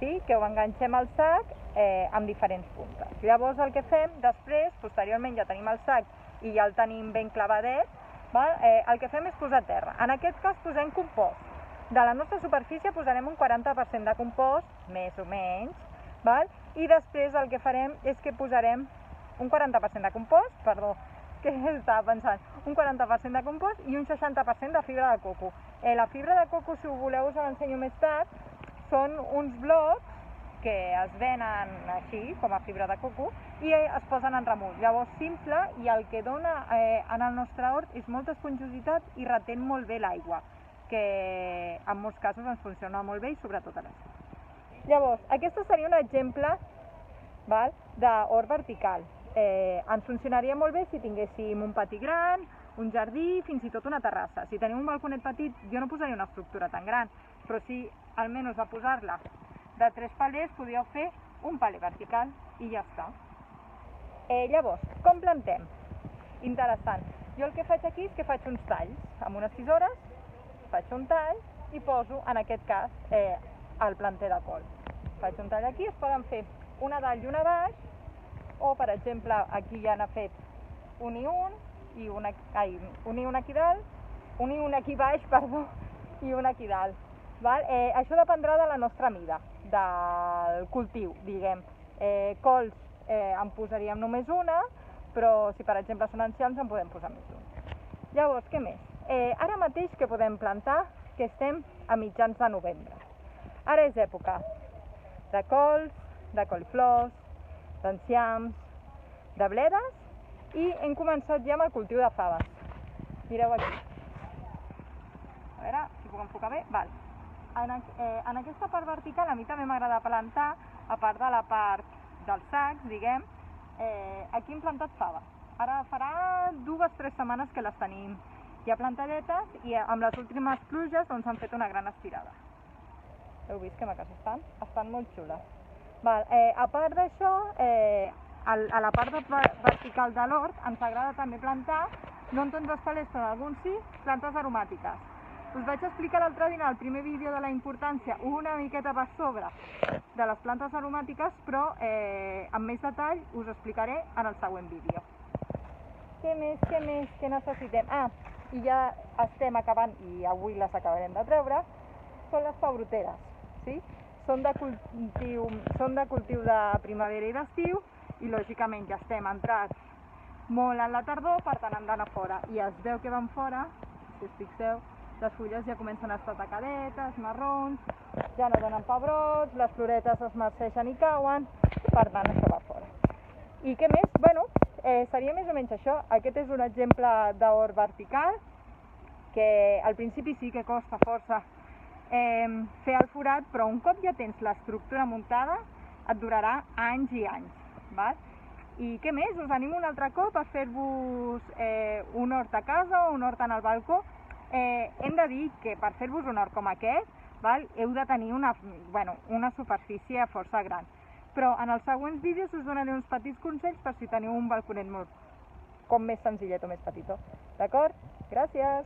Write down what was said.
sí? Que ho enganxem al sac amb diferents puntes. Llavors el que fem després, posteriorment ja tenim el sac i ja el tenim ben clavadet, val? El que fem és posar terra. En aquest cas posem compost. De la nostra superfície posarem un 40% de compost, més o menys, val? I després el que farem és que posarem un 40% de compost, perdó, que estava pensant, un 40% de compost i un 60% de fibra de coco. La fibra de coco, si ho voleu, us l'ensenyo més tard, són uns blocs que es venen així, com a fibra de coco, i es posen en remull. Llavors s'infla i el que dona en el nostre hort és molta esponjositat i retén molt bé l'aigua, que en molts casos ens funciona molt bé i sobretot a l'estiu. Llavors, aquest seria un exemple d'hort vertical. Ens funcionaria molt bé si tinguéssim un pati gran, un jardí, fins i tot una terrassa. Si teniu un balconet petit, jo no posaria una estructura tan gran, però si almenys a posar-la de 3 palers podríeu fer un paler vertical i ja està. Llavors, com plantem? Interessant. Jo el que faig aquí és que faig uns talls. Amb unes tisores faig un tall i poso, en aquest cas, el planter de col. Faig un tall aquí, es poden fer una dalt i una baix, o per exemple aquí ja n'ha fet un i un aquí dalt, un i un aquí baix, perdó, i un aquí dalt. Això dependrà de la nostra mida, del cultiu, diguem. Cols en posaríem només una, però si per exemple són enciams en podem posar més d'un. Llavors, què més? Ara mateix que podem plantar, que estem a mitjans de novembre. Ara és època de cols, de coliflors, d'enciams, de bledes, i hem començat ja amb el cultiu de faves. Mireu aquí. A veure si puc enfocar bé. En aquesta part vertical a mi també m'agrada plantar, a part de la part dels sacs, diguem, aquí hem plantat faves. Ara farà 2 o 3 setmanes que les tenim ja plantadetes i amb les últimes pluges doncs han fet una gran estirada. Heu vist que maques estan? Estan molt xules. A part d'això, a la part vertical de l'hort ens agrada també plantar, no en tots els palers però en alguns sí, plantes aromàtiques. Us vaig explicar l'altre dia en el primer vídeo de la importància una miqueta per sobre de les plantes aromàtiques, però amb més detall us explicaré en el següent vídeo. Què més que necessitem? I ja estem acabant, i avui les acabarem de treure, són les pebroteres. Són de cultiu de primavera i d'estiu, i lògicament ja estem entrats molt en la tardor, per tant han d'anar fora. I es veu que van fora, si us fixeu, les fulles ja comencen a estar tacadetes, marrons, ja no donen pebrots, les floretes es marceixen i cauen, per tant això va fora. I què més? Seria més o menys això. Aquest és un exemple d'hort vertical, que al principi sí que costa força fer el forat, però un cop ja tens l'estructura muntada et durarà anys i anys. I què més? Us animo un altre cop a fer-vos un hort a casa o un hort en el balcó. Hem de dir que per fer-vos un hort com aquest heu de tenir una superfície força gran. Però en els següents vídeos us donaré uns petits consells per si teniu un balconet molt més senzillet o més petitó. D'acord? Gràcies!